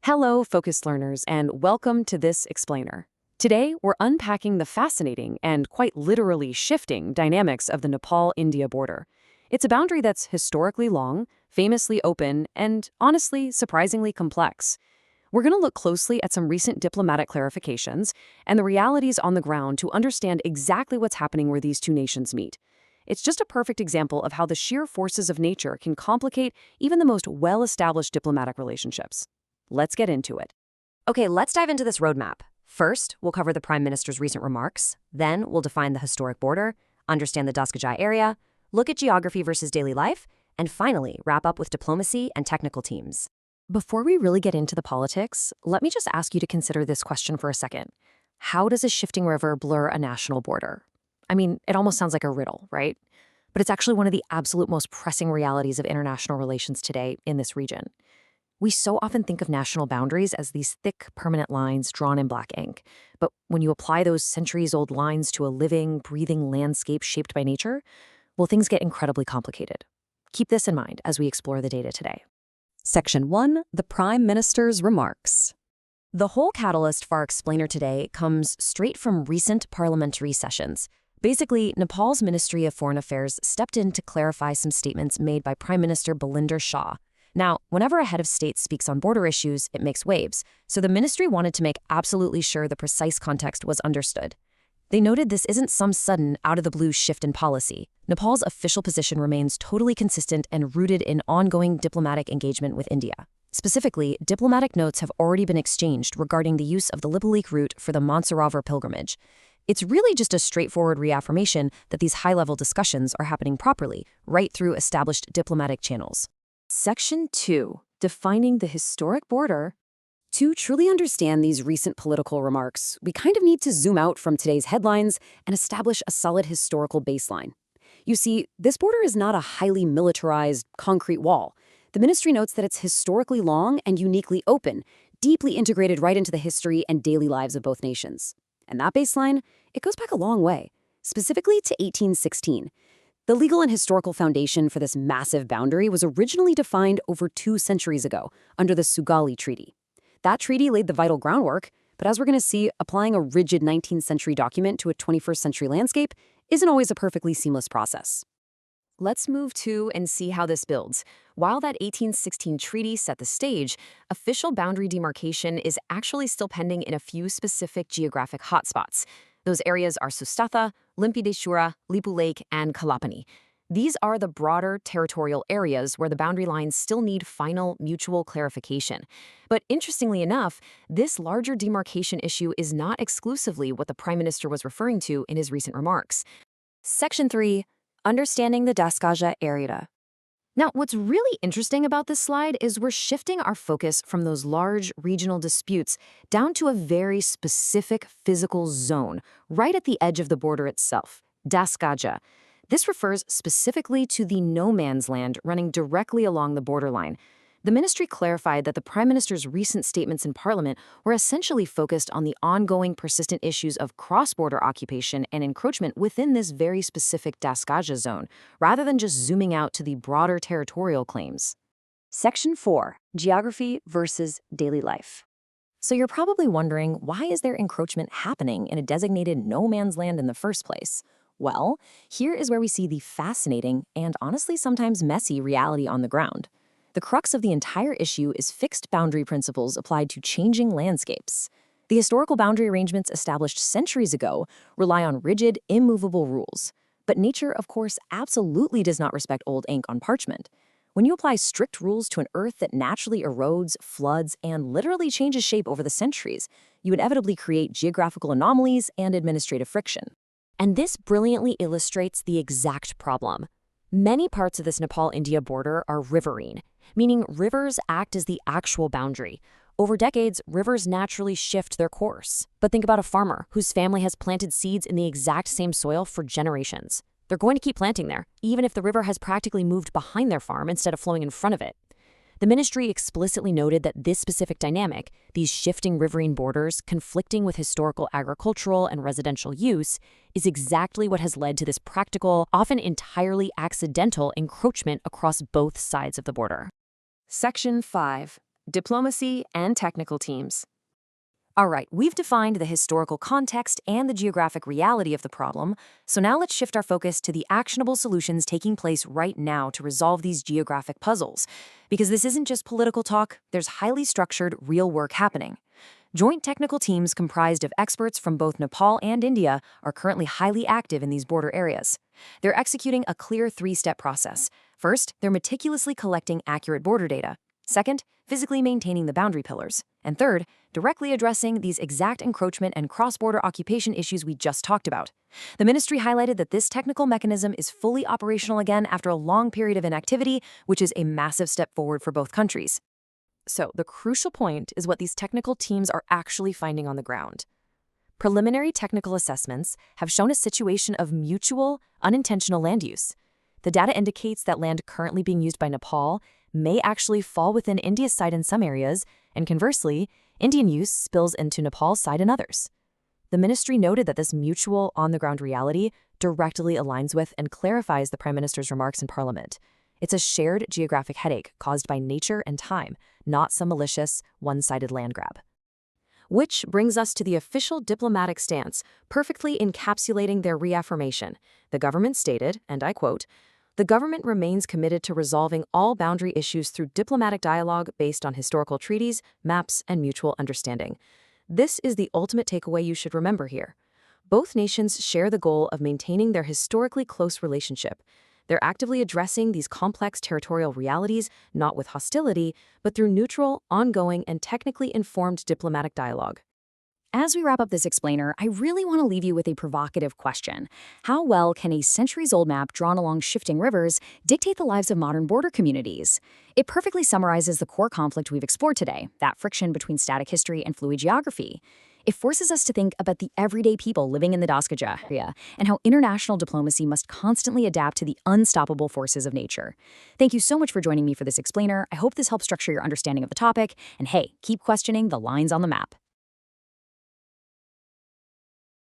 Hello, focused learners, and welcome to this explainer. Today, we're unpacking the fascinating and quite literally shifting dynamics of the Nepal-India border. It's a boundary that's historically long, famously open, and honestly, surprisingly complex. We're going to look closely at some recent diplomatic clarifications and the realities on the ground to understand exactly what's happening where these two nations meet. It's just a perfect example of how the sheer forces of nature can complicate even the most well-established diplomatic relationships. Let's get into it. Okay, let's dive into this roadmap. First, we'll cover the Prime Minister's recent remarks. Then, we'll define the historic border, understand the Dasgaja area, look at geography versus daily life, and finally, wrap up with diplomacy and technical teams. Before we really get into the politics, let me just ask you to consider this question for a second. How does a shifting river blur a national border? I mean, it almost sounds like a riddle, right? But it's actually one of the absolute most pressing realities of international relations today in this region. We so often think of national boundaries as these thick, permanent lines drawn in black ink. But when you apply those centuries-old lines to a living, breathing landscape shaped by nature, well, things get incredibly complicated. Keep this in mind as we explore the data today. Section 1, the Prime Minister's remarks. The whole catalyst for our explainer today comes straight from recent parliamentary sessions. Basically, Nepal's Ministry of Foreign Affairs stepped in to clarify some statements made by Prime Minister Balendra Shah. Now, whenever a head of state speaks on border issues, it makes waves, so the ministry wanted to make absolutely sure the precise context was understood. They noted this isn't some sudden, out-of-the-blue shift in policy. Nepal's official position remains totally consistent and rooted in ongoing diplomatic engagement with India. Specifically, diplomatic notes have already been exchanged regarding the use of the Lipulekh route for the Mansarovar pilgrimage. It's really just a straightforward reaffirmation that these high-level discussions are happening properly, right through established diplomatic channels. Section 2, defining the historic border. To truly understand these recent political remarks, we kind of need to zoom out from today's headlines and establish a solid historical baseline. You see, this border is not a highly militarized, concrete wall. The ministry notes that it's historically long and uniquely open, deeply integrated right into the history and daily lives of both nations. And that baseline, it goes back a long way, specifically to 1816. The legal and historical foundation for this massive boundary was originally defined over 2 centuries ago under the Sugauli Treaty. That treaty laid the vital groundwork, but as we're going to see, applying a rigid 19th century document to a 21st century landscape isn't always a perfectly seamless process. Let's move to and see how this builds. While that 1816 treaty set the stage, official boundary demarcation is actually still pending in a few specific geographic hotspots. Those areas are Susta, Limpiyadhura, Lipulekh, and Kalapani. These are the broader territorial areas where the boundary lines still need final mutual clarification. But interestingly enough, this larger demarcation issue is not exclusively what the Prime Minister was referring to in his recent remarks. Section 3, understanding the Dasgaja area. Now, what's really interesting about this slide is we're shifting our focus from those large regional disputes down to a very specific physical zone, right at the edge of the border itself, Dasgaja. This refers specifically to the no-man's land running directly along the borderline. The ministry clarified that the Prime Minister's recent statements in Parliament were essentially focused on the ongoing persistent issues of cross-border occupation and encroachment within this very specific Dasgaja zone, rather than just zooming out to the broader territorial claims. Section 4, geography versus daily life. So you're probably wondering, why is there encroachment happening in a designated no-man's land in the first place? Well, here is where we see the fascinating and honestly sometimes messy reality on the ground. The crux of the entire issue is fixed boundary principles applied to changing landscapes. The historical boundary arrangements established centuries ago rely on rigid, immovable rules. But nature, of course, absolutely does not respect old ink on parchment. When you apply strict rules to an earth that naturally erodes, floods, and literally changes shape over the centuries, you inevitably create geographical anomalies and administrative friction. And this brilliantly illustrates the exact problem. Many parts of this Nepal-India border are riverine, meaning rivers act as the actual boundary. Over decades, rivers naturally shift their course. But think about a farmer whose family has planted seeds in the exact same soil for generations. They're going to keep planting there, even if the river has practically moved behind their farm instead of flowing in front of it. The ministry explicitly noted that this specific dynamic, these shifting riverine borders conflicting with historical agricultural and residential use, is exactly what has led to this practical, often entirely accidental encroachment across both sides of the border. Section 5, diplomacy and technical teams. All right, we've defined the historical context and the geographic reality of the problem, so now let's shift our focus to the actionable solutions taking place right now to resolve these geographic puzzles. Because this isn't just political talk, there's highly structured, real work happening. Joint technical teams comprised of experts from both Nepal and India are currently highly active in these border areas. They're executing a clear three-step process. First, they're meticulously collecting accurate border data. Second, physically maintaining the boundary pillars. And third, directly addressing these exact encroachment and cross-border occupation issues we just talked about. The ministry highlighted that this technical mechanism is fully operational again after a long period of inactivity, which is a massive step forward for both countries. So, the crucial point is what these technical teams are actually finding on the ground. Preliminary technical assessments have shown a situation of mutual, unintentional land use. The data indicates that land currently being used by Nepal may actually fall within India's side in some areas, and conversely, Indian use spills into Nepal's side in others. The ministry noted that this mutual, on-the-ground reality directly aligns with and clarifies the Prime Minister's remarks in Parliament. It's a shared geographic headache caused by nature and time, not some malicious, one-sided land grab. Which brings us to the official diplomatic stance, perfectly encapsulating their reaffirmation. The government stated, and I quote, "The government remains committed to resolving all boundary issues through diplomatic dialogue based on historical treaties, maps, and mutual understanding." This is the ultimate takeaway you should remember here. Both nations share the goal of maintaining their historically close relationship. They're actively addressing these complex territorial realities, not with hostility, but through neutral, ongoing, and technically informed diplomatic dialogue. As we wrap up this explainer, I really want to leave you with a provocative question. How well can a centuries-old map drawn along shifting rivers dictate the lives of modern border communities? It perfectly summarizes the core conflict we've explored today, that friction between static history and fluid geography. It forces us to think about the everyday people living in the Dasgaja area and how international diplomacy must constantly adapt to the unstoppable forces of nature. Thank you so much for joining me for this explainer. I hope this helps structure your understanding of the topic. And hey, keep questioning the lines on the map.